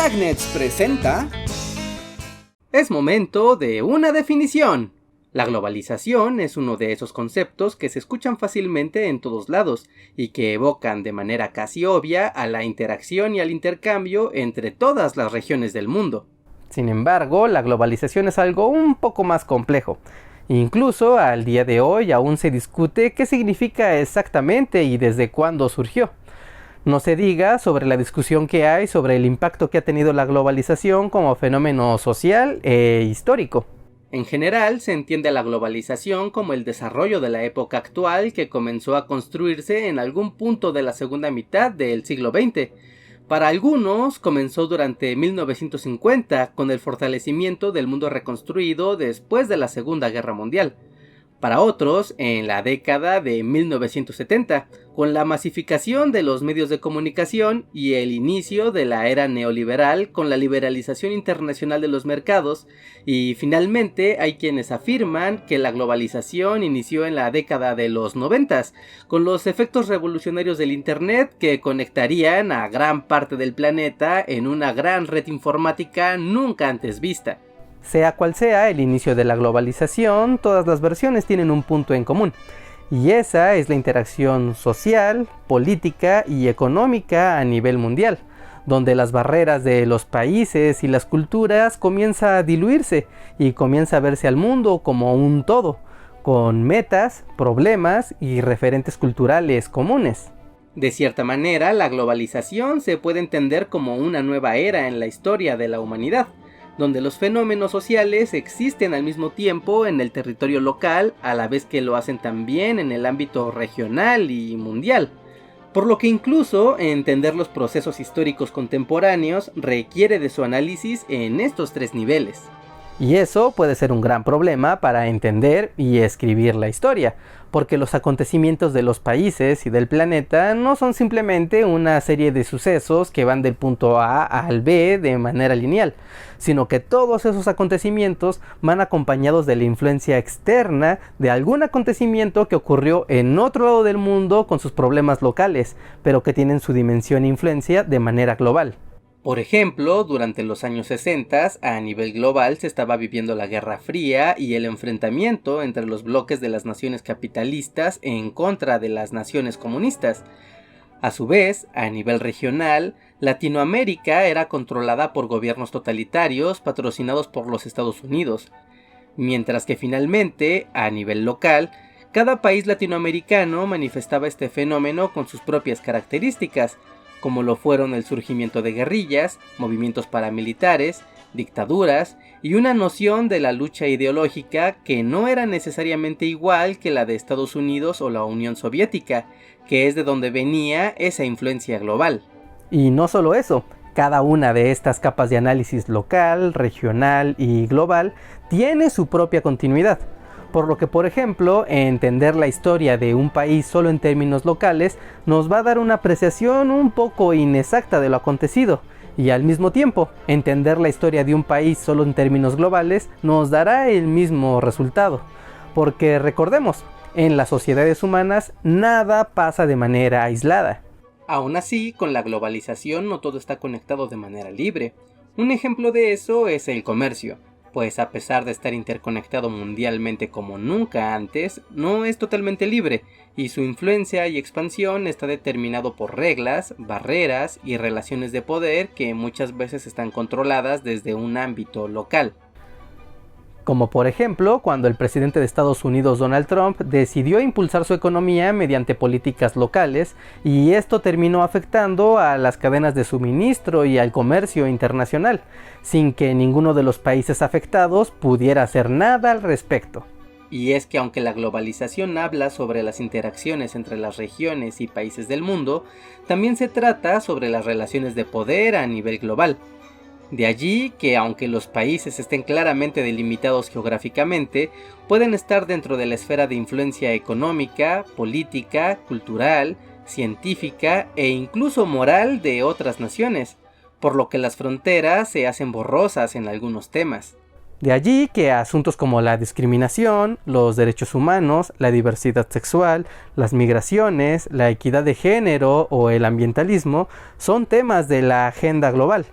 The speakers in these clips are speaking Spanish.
Dragnets presenta... Es momento de una definición. La globalización es uno de esos conceptos que se escuchan fácilmente en todos lados y que evocan de manera casi obvia a la interacción y al intercambio entre todas las regiones del mundo. Sin embargo, la globalización es algo un poco más complejo. Incluso al día de hoy aún se discute qué significa exactamente y desde cuándo surgió. No se diga sobre la discusión que hay sobre el impacto que ha tenido la globalización como fenómeno social e histórico. En general, se entiende a la globalización como el desarrollo de la época actual que comenzó a construirse en algún punto de la segunda mitad del siglo XX. Para algunos, comenzó durante 1950 con el fortalecimiento del mundo reconstruido después de la Segunda Guerra Mundial. Para otros, en la década de 1970, con la masificación de los medios de comunicación y el inicio de la era neoliberal con la liberalización internacional de los mercados, y finalmente hay quienes afirman que la globalización inició en la década de los 90, con los efectos revolucionarios del Internet que conectarían a gran parte del planeta en una gran red informática nunca antes vista. Sea cual sea el inicio de la globalización, todas las versiones tienen un punto en común, y esa es la interacción social, política y económica a nivel mundial, donde las barreras de los países y las culturas comienza a diluirse y comienza a verse al mundo como un todo, con metas, problemas y referentes culturales comunes. De cierta manera, la globalización se puede entender como una nueva era en la historia de la humanidad, donde los fenómenos sociales existen al mismo tiempo en el territorio local, a la vez que lo hacen también en el ámbito regional y mundial. Por lo que incluso entender los procesos históricos contemporáneos requiere de su análisis en estos tres niveles. Y eso puede ser un gran problema para entender y escribir la historia, porque los acontecimientos de los países y del planeta no son simplemente una serie de sucesos que van del punto A al B de manera lineal, sino que todos esos acontecimientos van acompañados de la influencia externa de algún acontecimiento que ocurrió en otro lado del mundo con sus problemas locales, pero que tienen su dimensión e influencia de manera global. Por ejemplo, durante los años 60, a nivel global se estaba viviendo la Guerra Fría y el enfrentamiento entre los bloques de las naciones capitalistas en contra de las naciones comunistas. A su vez, a nivel regional, Latinoamérica era controlada por gobiernos totalitarios patrocinados por los Estados Unidos, mientras que finalmente, a nivel local, cada país latinoamericano manifestaba este fenómeno con sus propias características, como lo fueron el surgimiento de guerrillas, movimientos paramilitares, dictaduras y una noción de la lucha ideológica que no era necesariamente igual que la de Estados Unidos o la Unión Soviética, que es de donde venía esa influencia global. Y no solo eso, cada una de estas capas de análisis local, regional y global tiene su propia continuidad. Por lo que, por ejemplo, entender la historia de un país solo en términos locales nos va a dar una apreciación un poco inexacta de lo acontecido, y al mismo tiempo, entender la historia de un país solo en términos globales nos dará el mismo resultado. Porque recordemos, en las sociedades humanas nada pasa de manera aislada. Aún así, con la globalización no todo está conectado de manera libre. Un ejemplo de eso es el comercio, pues a pesar de estar interconectado mundialmente como nunca antes, no es totalmente libre, y su influencia y expansión está determinado por reglas, barreras y relaciones de poder que muchas veces están controladas desde un ámbito local. Como por ejemplo, cuando el presidente de Estados Unidos, Donald Trump, decidió impulsar su economía mediante políticas locales, y esto terminó afectando a las cadenas de suministro y al comercio internacional, sin que ninguno de los países afectados pudiera hacer nada al respecto. Y es que aunque la globalización habla sobre las interacciones entre las regiones y países del mundo, también se trata sobre las relaciones de poder a nivel global. De allí que, aunque los países estén claramente delimitados geográficamente, pueden estar dentro de la esfera de influencia económica, política, cultural, científica e incluso moral de otras naciones, por lo que las fronteras se hacen borrosas en algunos temas. De allí que asuntos como la discriminación, los derechos humanos, la diversidad sexual, las migraciones, la equidad de género o el ambientalismo son temas de la agenda global.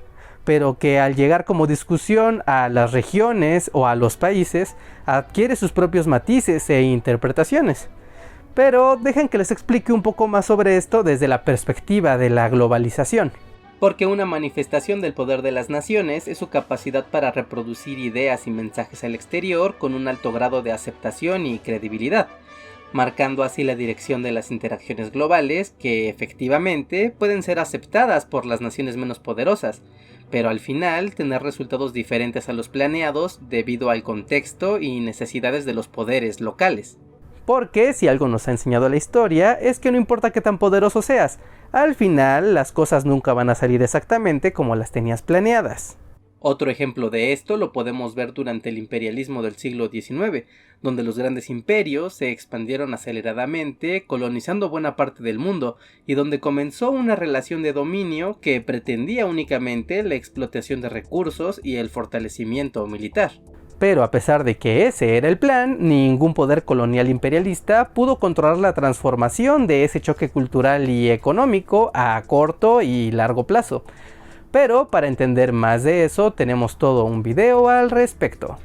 pero que al llegar como discusión a las regiones o a los países, adquiere sus propios matices e interpretaciones. Pero dejen que les explique un poco más sobre esto desde la perspectiva de la globalización. Porque una manifestación del poder de las naciones es su capacidad para reproducir ideas y mensajes al exterior con un alto grado de aceptación y credibilidad, marcando así la dirección de las interacciones globales que efectivamente pueden ser aceptadas por las naciones menos poderosas, pero al final tener resultados diferentes a los planeados debido al contexto y necesidades de los poderes locales. Porque si algo nos ha enseñado la historia es que no importa qué tan poderoso seas, al final las cosas nunca van a salir exactamente como las tenías planeadas. Otro ejemplo de esto lo podemos ver durante el imperialismo del siglo XIX, donde los grandes imperios se expandieron aceleradamente, colonizando buena parte del mundo, y donde comenzó una relación de dominio que pretendía únicamente la explotación de recursos y el fortalecimiento militar. Pero a pesar de que ese era el plan, ningún poder colonial imperialista pudo controlar la transformación de ese choque cultural y económico a corto y largo plazo. Pero para entender más de eso tenemos todo un video al respecto.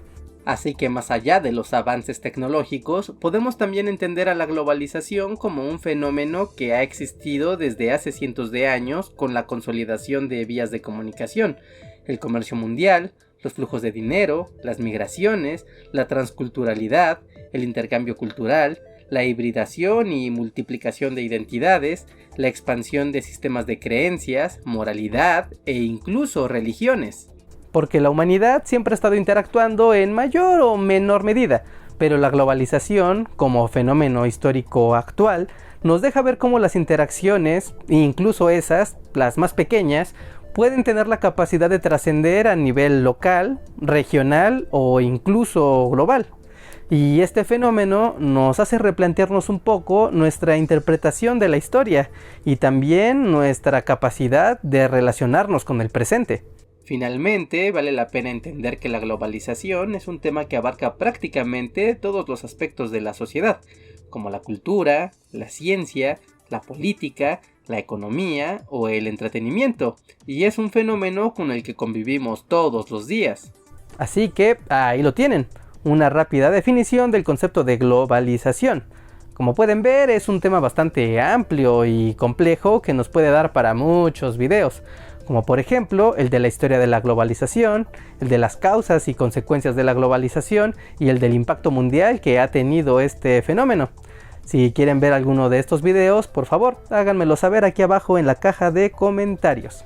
Así que más allá de los avances tecnológicos, podemos también entender a la globalización como un fenómeno que ha existido desde hace cientos de años con la consolidación de vías de comunicación, el comercio mundial, los flujos de dinero, las migraciones, la transculturalidad, el intercambio cultural, la hibridación y multiplicación de identidades, la expansión de sistemas de creencias, moralidad e incluso religiones. Porque la humanidad siempre ha estado interactuando en mayor o menor medida, pero la globalización, como fenómeno histórico actual, nos deja ver cómo las interacciones, incluso esas, las más pequeñas, pueden tener la capacidad de trascender a nivel local, regional o incluso global. Y este fenómeno nos hace replantearnos un poco nuestra interpretación de la historia y también nuestra capacidad de relacionarnos con el presente. Finalmente, vale la pena entender que la globalización es un tema que abarca prácticamente todos los aspectos de la sociedad, como la cultura, la ciencia, la política, la economía o el entretenimiento, y es un fenómeno con el que convivimos todos los días. Así que ahí lo tienen, una rápida definición del concepto de globalización. Como pueden ver, es un tema bastante amplio y complejo que nos puede dar para muchos videos, como por ejemplo el de la historia de la globalización, el de las causas y consecuencias de la globalización y el del impacto mundial que ha tenido este fenómeno. Si quieren ver alguno de estos videos, por favor, háganmelo saber aquí abajo en la caja de comentarios.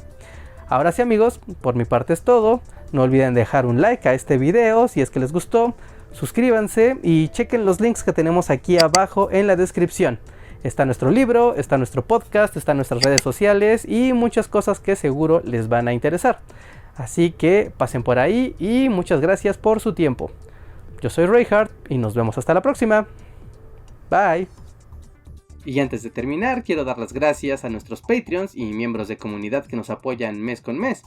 Ahora sí amigos, por mi parte es todo. No olviden dejar un like a este video si es que les gustó. Suscríbanse y chequen los links que tenemos aquí abajo en la descripción. Está nuestro libro, está nuestro podcast, están nuestras redes sociales y muchas cosas que seguro les van a interesar. Así que pasen por ahí y muchas gracias por su tiempo. Yo soy Reinhardt y nos vemos hasta la próxima. Bye. Y antes de terminar, quiero dar las gracias a nuestros Patreons y miembros de comunidad que nos apoyan mes con mes.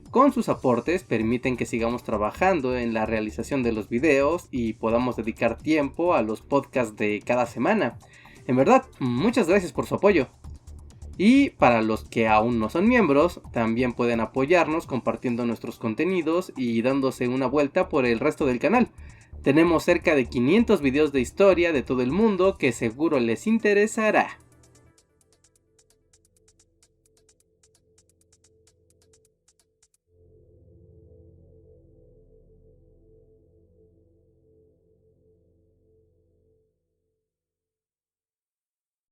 Con sus aportes permiten que sigamos trabajando en la realización de los videos y podamos dedicar tiempo a los podcasts de cada semana. En verdad, muchas gracias por su apoyo. Y para los que aún no son miembros, también pueden apoyarnos compartiendo nuestros contenidos y dándose una vuelta por el resto del canal. Tenemos cerca de 500 videos de historia de todo el mundo que seguro les interesará.